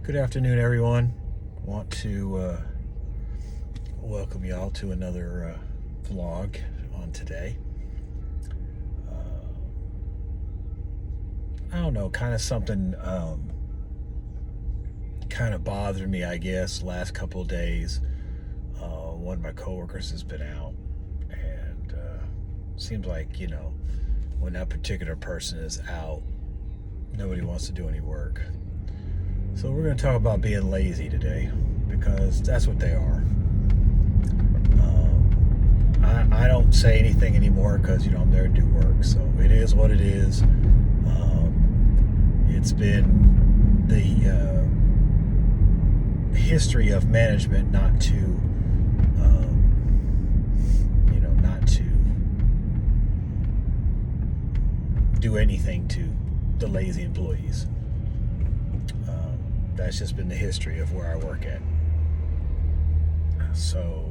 Good afternoon, everyone. Want to welcome y'all to another vlog on today. I don't know, kind of something kind of bothered me, I guess, last couple of days. One of my coworkers has been out, and seems like, when that particular person is out, nobody wants to do any work. So we're going to talk about being lazy today, because that's what they are. I don't say anything anymore because, I'm there to do work. So it is what it is. It's been the history of management not to, not to do anything to the lazy employees. That's just been the history of where I work at. So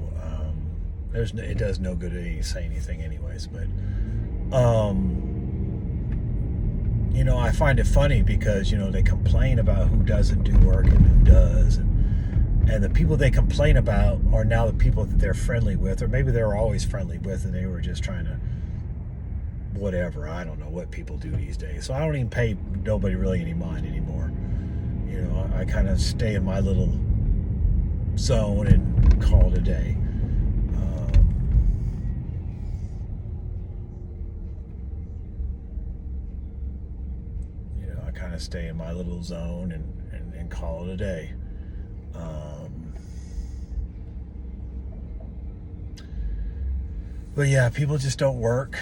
it does no good to say anything anyways. But I find it funny because they complain about who doesn't do work and who does, and the people they complain about are now the people that they're friendly with, or maybe they were always friendly with and they were just trying to whatever. I don't know what people do these days. So I don't even pay nobody really any mind anymore. I kind of stay in my little zone and call it a day. I kind of stay in my little zone and call it a day. But yeah, people just don't work.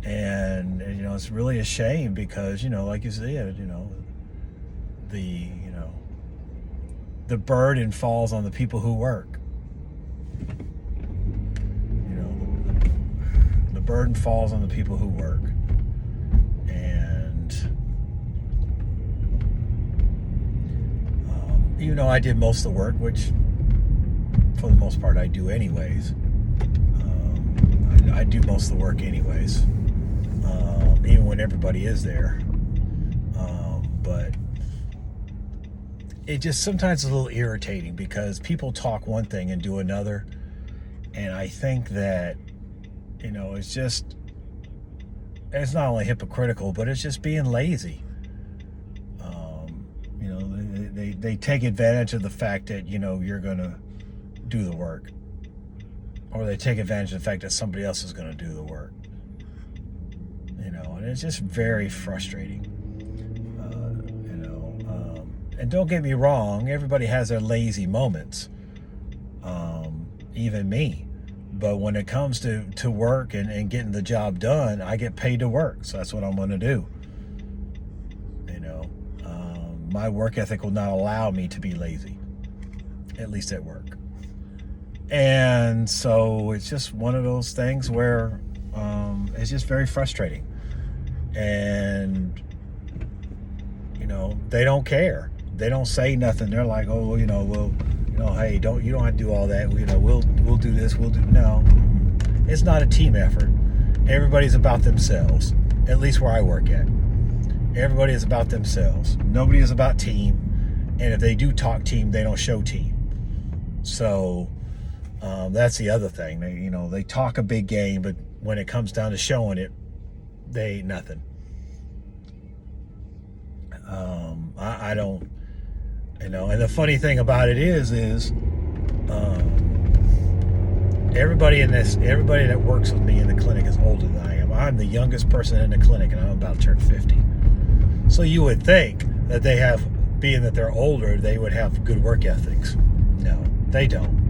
And it's really a shame because, like you said, the burden falls on the people who work. The burden falls on the people who work. And even though I did most of the work, which for the most part I do anyways, I do most of the work anyways. Even when everybody is there. But it just sometimes is a little irritating because people talk one thing and do another. And I think that, it's not only hypocritical, but it's just being lazy. They take advantage of the fact that, you're going to do the work. Or they take advantage of the fact that somebody else is going to do the work. And it's just very frustrating. And don't get me wrong, everybody has their lazy moments. Even me. But when it comes to work and getting the job done, I get paid to work. So that's what I'm going to do. My work ethic will not allow me to be lazy. At least at work. And so it's just one of those things where it's just very frustrating. And they don't care. They don't say nothing. They're like, oh, hey, you don't have to do all that. We'll do this. No. It's not a team effort. Everybody's about themselves. At least where I work at. Everybody is about themselves. Nobody is about team. And if they do talk team, they don't show team. So that's the other thing. They talk a big game, but when it comes down to showing it, they ain't nothing. I don't, and the funny thing about it is everybody that works with me in the clinic is older than I am. I'm the youngest person in the clinic, and I'm about to turn 50. So you would think that being that they're older, they would have good work ethics. No, they don't.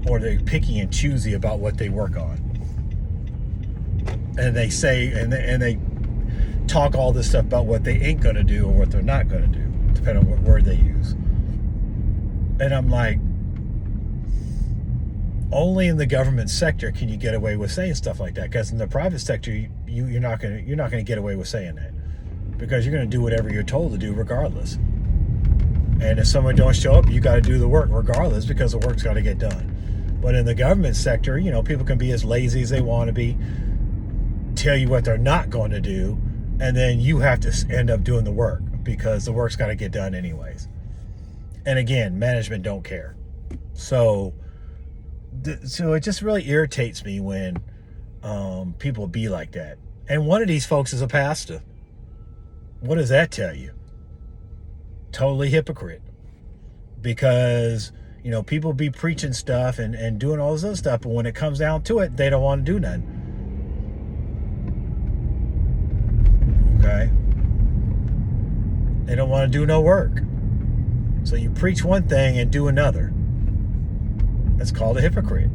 Or they're picky and choosy about what they work on. And they say, and they talk all this stuff about what they ain't going to do or what they're not going to do, depending on what word they use. And I'm like, only in the government sector can you get away with saying stuff like that. Because in the private sector, you're not going to get away with saying that, because you're going to do whatever you're told to do regardless. And if someone don't show up, you got to do the work regardless, because the work's got to get done. But in the government sector, people can be as lazy as they want to be, tell you what they're not going to do, and then you have to end up doing the work because the work's got to get done anyways. And again, management don't care. So it just really irritates me when people be like that. And one of these folks is a pastor. What does that tell you? Totally hypocrite. Because, people be preaching stuff and doing all this other stuff, but when it comes down to it, they don't want to do nothing. Okay? They don't want to do no work. So you preach one thing and do another. That's called a hypocrite.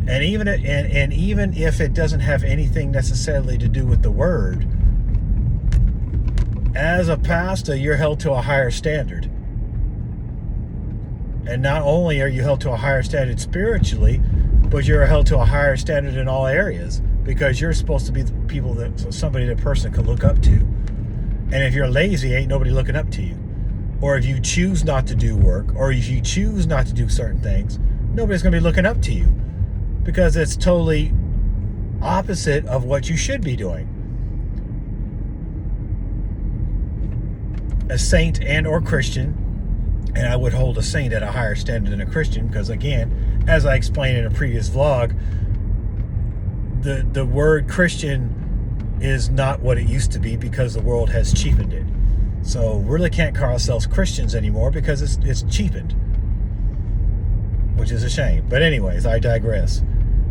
And even if it doesn't have anything necessarily to do with the word, as a pastor, you're held to a higher standard. And not only are you held to a higher standard spiritually, but you're held to a higher standard in all areas, because you're supposed to be the people somebody that person can look up to. And if you're lazy, ain't nobody looking up to you. Or if you choose not to do work, or if you choose not to do certain things, nobody's going to be looking up to you, because it's totally opposite of what you should be doing. A saint and or Christian, and I would hold a saint at a higher standard than a Christian, because again, as I explained in a previous vlog, the word Christian is not what it used to be, because the world has cheapened it. So we really can't call ourselves Christians anymore, because it's cheapened, which is a shame. But anyways, I digress.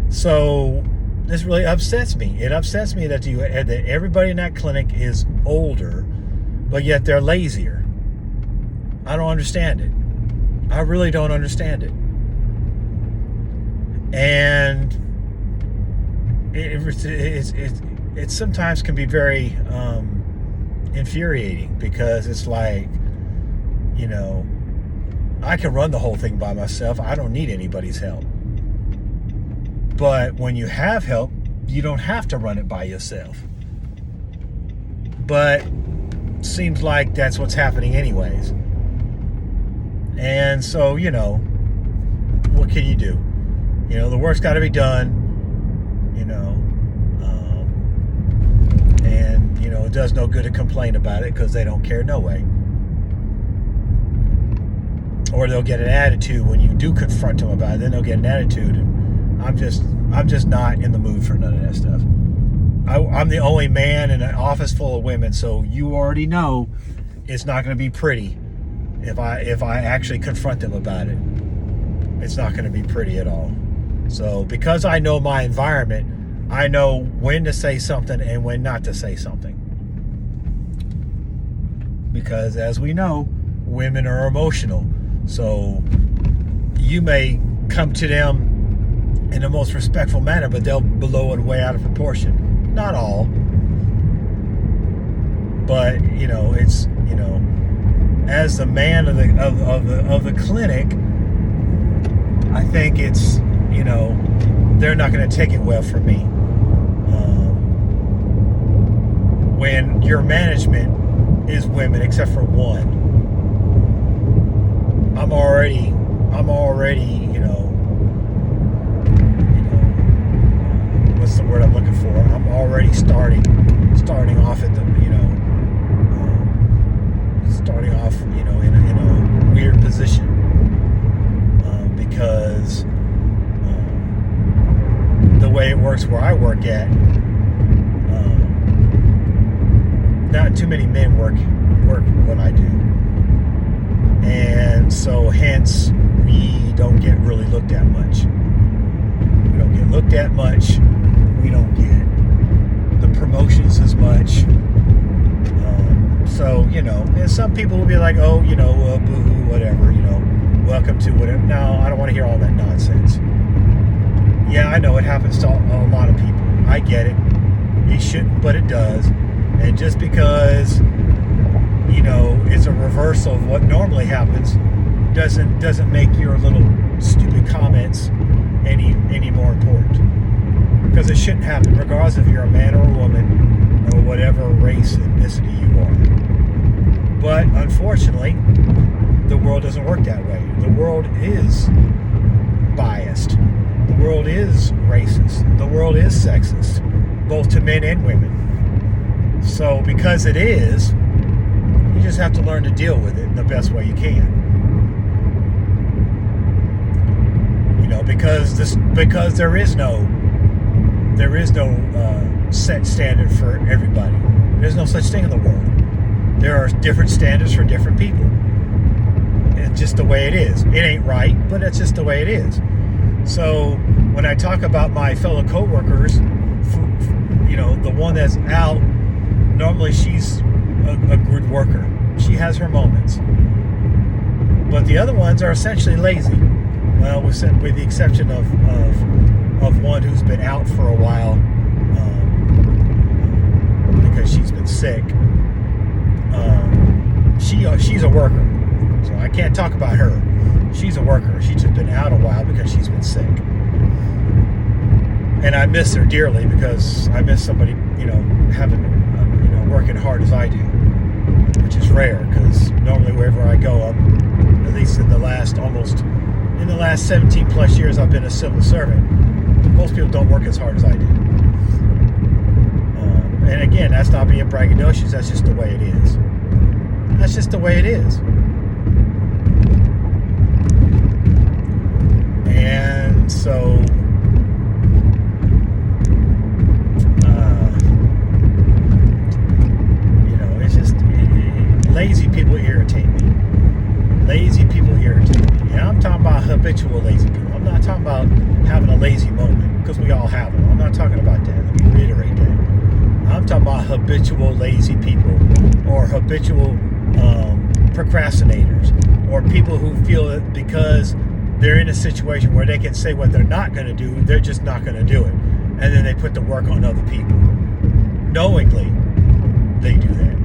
So this really upsets me. It upsets me that everybody in that clinic is older, but yet they're lazier. I don't understand it. I really don't understand it. And it sometimes can be very infuriating, because it's like, I can run the whole thing by myself. I don't need anybody's help. But when you have help, you don't have to run it by yourself. But seems like that's what's happening anyways. And so, what can you do? The work's got to be done, and, it does no good to complain about it, because they don't care no way. Or they'll get an attitude when you do confront them about it. Then they'll get an attitude, and I'm just not in the mood for none of that stuff. I'm the only man in an office full of women, so you already know it's not going to be pretty if I actually confront them about it. It's not going to be pretty at all. So because I know my environment, I know when to say something and when not to say something. Because as we know, women are emotional. So you may come to them in the most respectful manner, but they'll blow it way out of proportion. Not all. But, it's, as the man of the clinic, I think it's, they're not going to take it well from me. When your management is women, except for one, I'm already, what's the word I'm looking for? I'm already starting off at the, starting off, in a weird position, because the way it works where I work at, not too many men work what I do, and so hence we don't get really looked at much. We don't get looked at much. We don't get the promotions as much. So, and some people will be like, oh, boo-hoo, whatever, welcome to whatever. No, I don't want to hear all that nonsense. Yeah, I know it happens to a lot of people. I get it. It shouldn't, but it does. And just because, it's a reversal of what normally happens, doesn't make your little stupid comments any more important. Because it shouldn't happen, regardless if you're a man or a woman, or whatever race, ethnicity you are. But unfortunately, the world doesn't work that way. The world is biased. The world is racist. The world is sexist, both to men and women. So because it is, you just have to learn to deal with it in the best way you can. Because there is no set standard for everybody. There's no such thing in the world. There are different standards for different people. It's just the way it is. It ain't right, but it's just the way it is. So when I talk about my fellow coworkers, the one that's out, normally she's a good worker. She has her moments. But the other ones are essentially lazy. Well, with the exception of one who's been out for a while because she's been sick. She's a worker, so I can't talk about her. She's a worker. She's just been out a while because she's been sick, and I miss her dearly because I miss somebody having working hard as I do, which is rare because normally wherever I go, I'm, at least in the last 17 plus years I've been a civil servant, most people don't work as hard as I do. And again, that's not being braggadocious, that's just the way it is. That's just the way it is. And so it's just lazy people irritate me. Lazy people irritate me. And I'm talking about habitual lazy people. I'm not talking about having a lazy moment, because we all have them. I'm not talking about that. Let me reiterate that. I'm talking about habitual lazy people, or habitual procrastinators, or people who feel that because they're in a situation where they can say what they're not going to do, they're just not going to do it. And then they put the work on other people. Knowingly, they do that.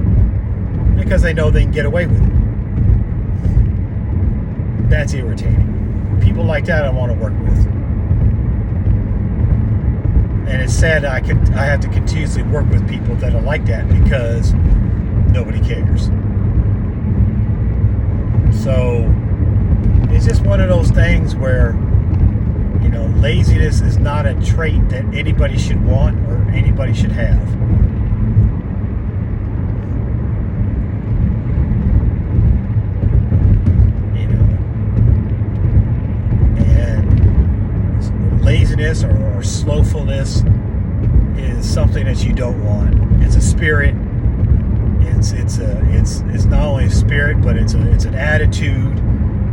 Because they know they can get away with it. That's irritating. People like that I want to work with. And it's sad I have to continuously work with people that are like that because nobody cares. So it's just one of those things where, laziness is not a trait that anybody should want or anybody should have. And laziness or slowfulness is something that you don't want. It's a spirit. It's not only a spirit, but it's an attitude.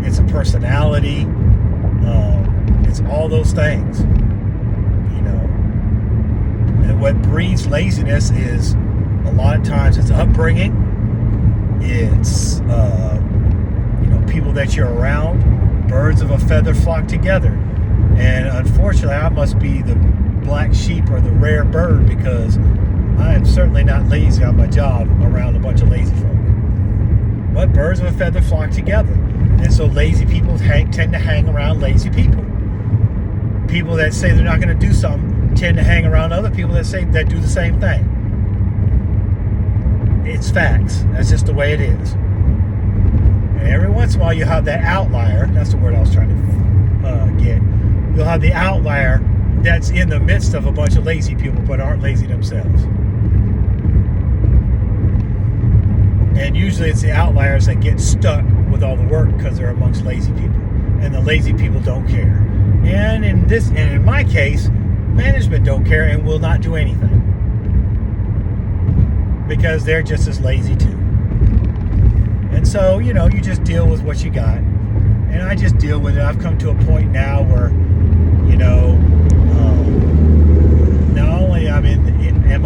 It's a personality. It's all those things. And what breeds laziness is a lot of times it's upbringing. It's people that you're around. Birds of a feather flock together. And unfortunately, I must be the black sheep or the rare bird because I am certainly not lazy on my job around a bunch of lazy folk. But birds of a feather flock together. And so lazy people tend to hang around lazy people. People that say they're not going to do something tend to hang around other people that do the same thing. It's facts. That's just the way it is. And every once in a while you have that outlier. That's the word I was trying to get. You'll have the outlier that's in the midst of a bunch of lazy people but aren't lazy themselves. And usually it's the outliers that get stuck with all the work because they're amongst lazy people. And the lazy people don't care. And in my case, management don't care and will not do anything. Because they're just as lazy too. And so, you just deal with what you got. And I just deal with it. I've come to a point now where, not only am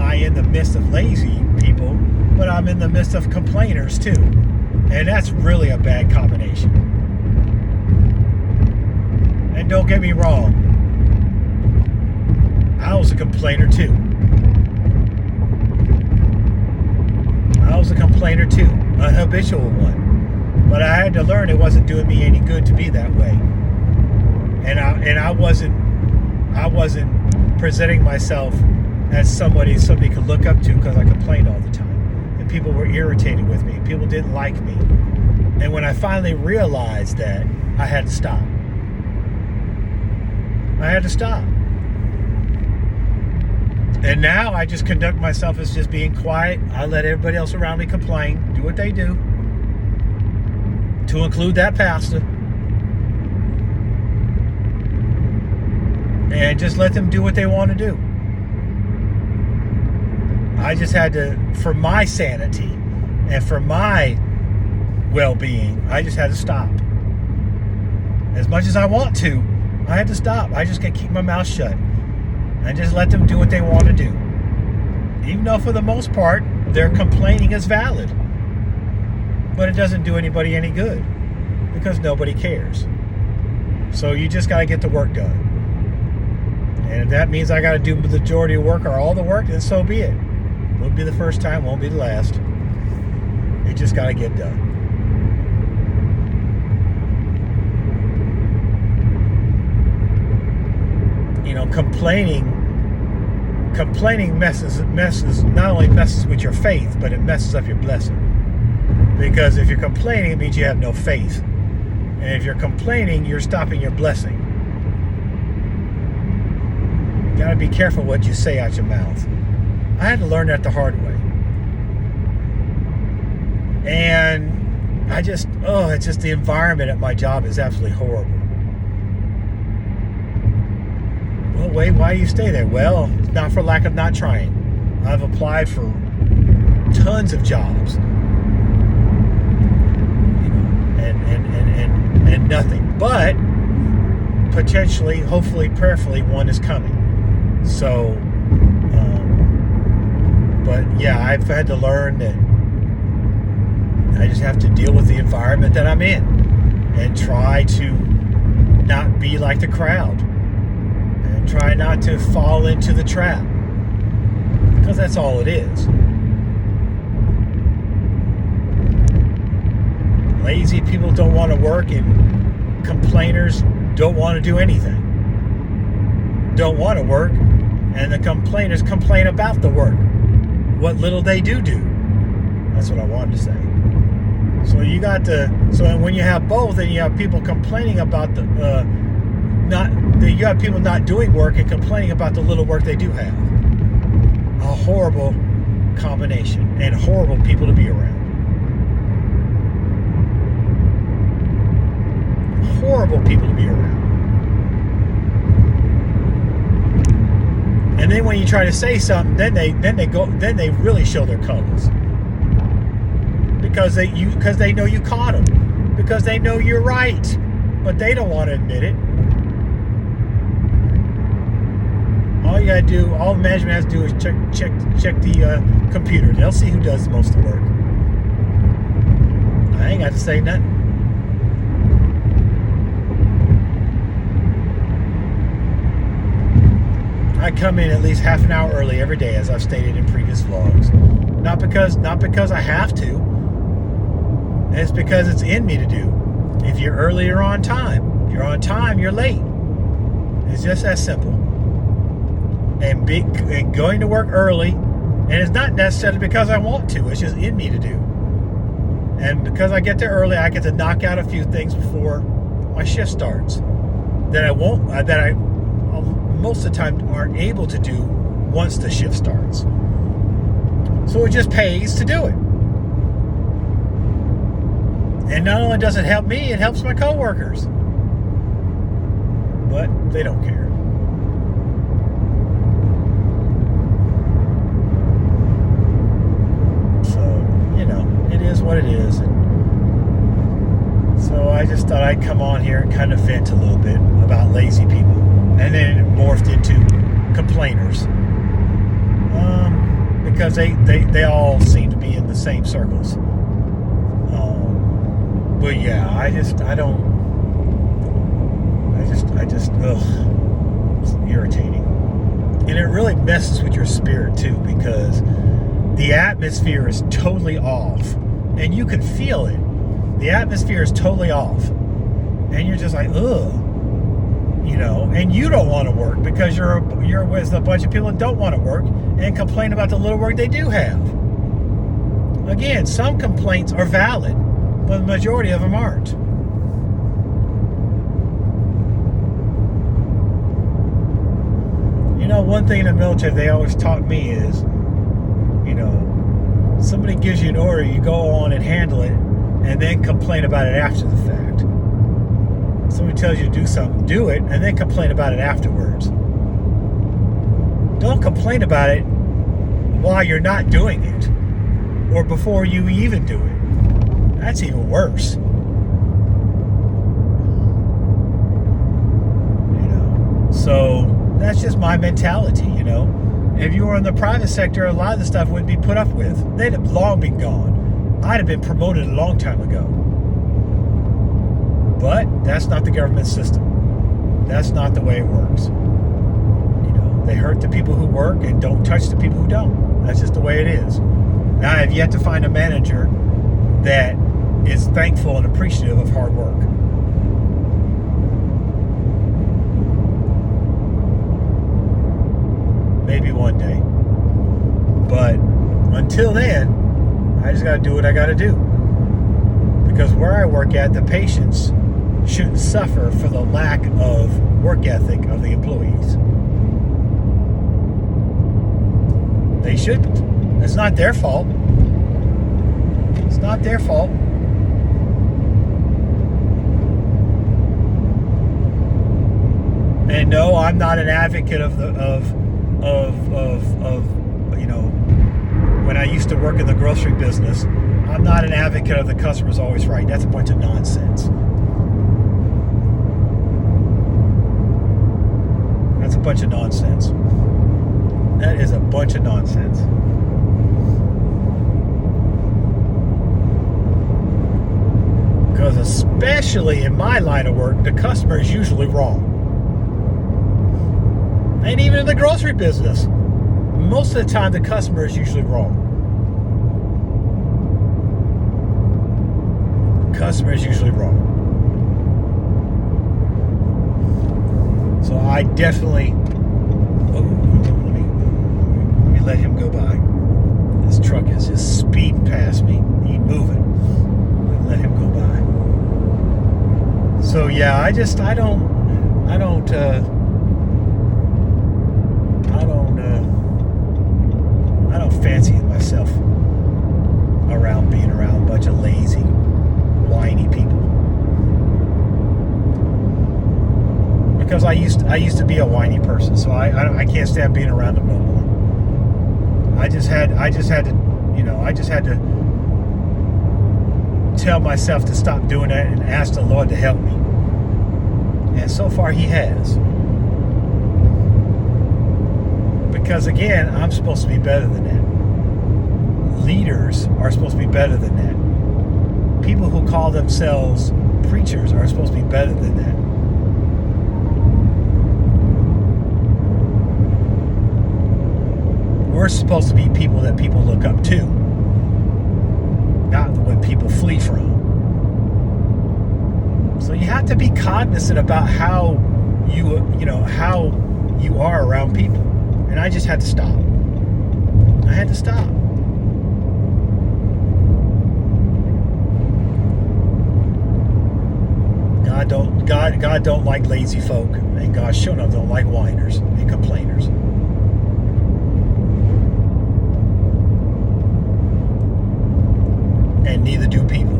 I in the midst of lazy people, but I'm in the midst of complainers too. And that's really a bad combination. And don't get me wrong, I was a complainer too. A habitual one. But I had to learn it wasn't doing me any good to be that way. And I wasn't presenting myself as somebody could look up to because I complained all the time. And people were irritated with me. People didn't like me. And when I finally realized that, I had to stop. And now I just conduct myself as just being quiet. I let everybody else around me complain, do what they do, to include that pastor. And just let them do what they want to do. I just had to, for my sanity and for my well-being, I just had to stop. As much as I want to, I had to stop. I just got to keep my mouth shut and just let them do what they want to do. Even though for the most part, their complaining is valid. But it doesn't do anybody any good because nobody cares. So you just got to get the work done. And if that means I got to do the majority of work or all the work, then so be it. Won't be the first time, won't be the last. It just got to get done. You know, complaining messes not only messes with your faith, but it messes up your blessing. Because if you're complaining, it means you have no faith. And if you're complaining, you're stopping your blessing. You gotta be careful what you say out your mouth. I had to learn that the hard way. And it's just the environment at my job is absolutely horrible. Well, wait, why do you stay there? Well, it's not for lack of not trying. I've applied for tons of jobs. And nothing. But potentially, hopefully, prayerfully, one is coming. So, but yeah, I've had to learn that I just have to deal with the environment that I'm in and try to not be like the crowd and try not to fall into the trap, because that's all it is. Lazy people don't want to work, and complainers don't want to do anything. Don't want to work, and the complainers complain about the work. What little they do. That's what I wanted to say. So you got when you have both, and you have people complaining about you have people not doing work and complaining about the little work they do have. A horrible combination, and horrible people to be around. Horrible people to be around. And then when you try to say something, then they really show their colors. Because they know you caught them. Because they know you're right. But they don't want to admit it. All the management has to do is check the computer. They'll see who does most of the work. I ain't got to say nothing. I come in at least half an hour early every day, as I've stated in previous vlogs. Not because I have to. It's because it's in me to do. If you're early, you're on time. If you're on time, you're late. It's just that simple. And going to work early, and it's not necessarily because I want to. It's just in me to do. And because I get there early, I get to knock out a few things before my shift starts that I most of the time aren't able to do once the shift starts. So it just pays to do it. And not only does it help me, it helps my coworkers. But they don't care. So, it is what it is. And so I just thought I'd come on here and kind of vent a little bit about lazy people. And then it morphed into complainers. Because they all seem to be in the same circles. But yeah, it's irritating. And it really messes with your spirit too, because the atmosphere is totally off. And you can feel it. The atmosphere is totally off. And you're just like, ugh. And you don't want to work because you're with a bunch of people that don't want to work and complain about the little work they do have. Again, some complaints are valid, but the majority of them aren't. One thing in the military they always taught me is, somebody gives you an order, you go on and handle it, and then complain about it after the fact. Somebody tells you to do something, do it, and then complain about it afterwards. Don't complain about it while you're not doing it, or before you even do it. That's even worse. So that's just my mentality, If you were in the private sector, a lot of the stuff wouldn't be put up with. They'd have long been gone. I'd have been promoted a long time ago. But that's not the government system. That's not the way it works. They hurt the people who work and don't touch the people who don't. That's just the way it is. Now, I've yet to find a manager that is thankful and appreciative of hard work. Maybe one day. But until then, I just got to do what I got to do. Because where I work at, the patients shouldn't suffer for the lack of work ethic of the employees. They shouldn't. It's not their fault. It's not their fault. And no, I'm not an advocate of when I used to work in the grocery business, I'm not an advocate of the customer's always right. That's a bunch of nonsense. That's a bunch of nonsense. That is a bunch of nonsense. Because especially in my line of work, the customer is usually wrong. And even in the grocery business, most of the time the customer is usually wrong. Customer is usually wrong. So I definitely, let me let him go by. This truck is just speeding past me. He's moving. Let him go by. So yeah, I don't fancy myself being around a bunch of lazy, whiny people. Because I used to be a whiny person, so I can't stand being around them no more. I just had to tell myself to stop doing that and ask the Lord to help me. And so far He has. Because again, I'm supposed to be better than that. Leaders are supposed to be better than that. People who call themselves preachers are supposed to be better than that. We're supposed to be people that people look up to, not what people flee from. So you have to be cognizant about how you are around people. And I just had to stop. I had to stop. God don't like lazy folk, and God sure enough don't like whiners and complainers. And neither do people.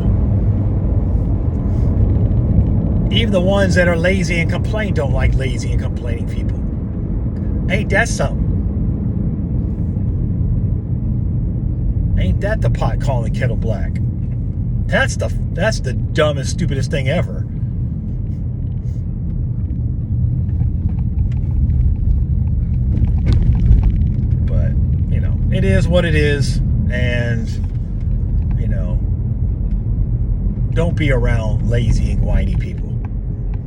Even the ones that are lazy and complain don't like lazy and complaining people. Ain't that something? Ain't that the pot calling kettle black? That's the dumbest, stupidest thing ever. But, it is what it is, and, don't be around lazy and whiny people.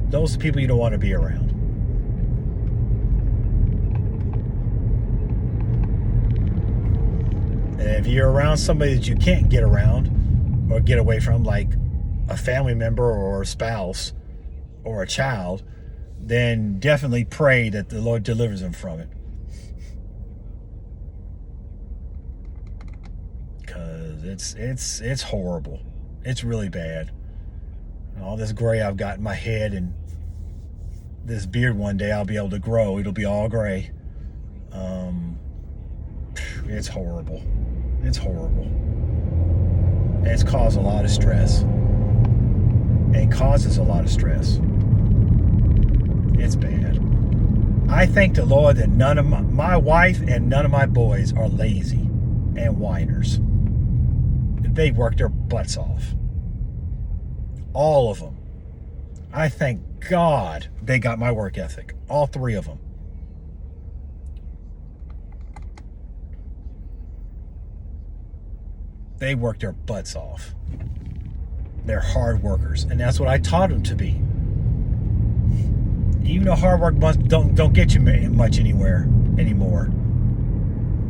Those are people you don't want to be around. And if you're around somebody that you can't get around or get away from, like a family member or a spouse or a child, then definitely pray that the Lord delivers them from it. Because it's horrible. It's really bad. All this gray I've got in my head, and this beard one day I'll be able to grow. It'll be all gray. It's horrible. It's horrible. And it's caused a lot of stress. And causes a lot of stress. It's bad. I thank the Lord that none of my wife and none of my boys are lazy and whiners. They work their butts off. All of them. I thank God they got my work ethic. All three of them. They work their butts off. They're hard workers, and that's what I taught them to be. Even though hard work don't get you much anywhere anymore,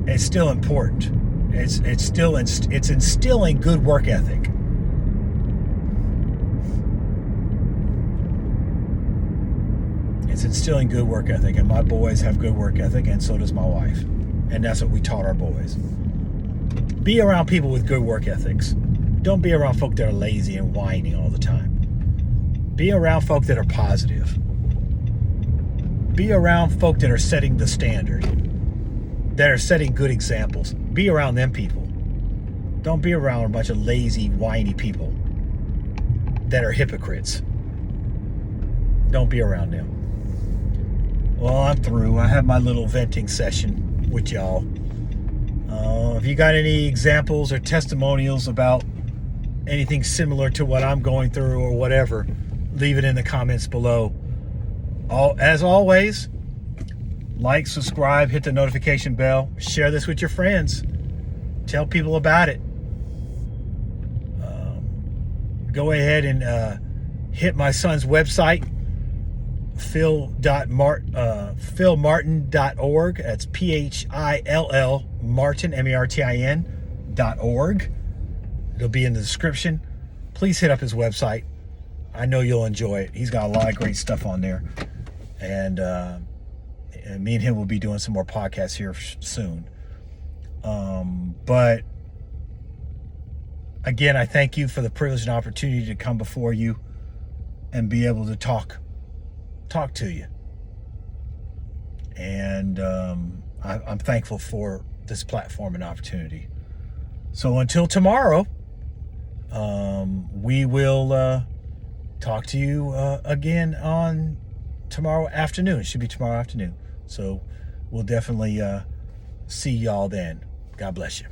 it's still important. It's instilling good work ethic. It's instilling good work ethic, and my boys have good work ethic, and so does my wife. And that's what we taught our boys. Be around people with good work ethics. Don't be around folk that are lazy and whining all the time. Be around folk that are positive. Be around folk that are setting the standard, that are setting good examples. Be around them people. Don't be around a bunch of lazy, whiny people that are hypocrites. Don't be around them. Well, I'm through. I have my little venting session with y'all. If you got any examples or testimonials about anything similar to what I'm going through or whatever, leave it in the comments below. As always, like, subscribe, hit the notification bell, share this with your friends, tell people about it. Go ahead and hit my son's website, philmartin.org. That's PHILL Martin, MARTIN.org. It'll be in the description. Please hit up his website. I know you'll enjoy it. He's got a lot of great stuff on there. And me and him will be doing some more podcasts here soon. But again, I thank you for the privilege and opportunity to come before you and be able to talk to you. And I'm thankful for this platform and opportunity. So until tomorrow, we will talk to you again on tomorrow afternoon. It should be tomorrow afternoon. So we'll definitely see y'all then. God bless you.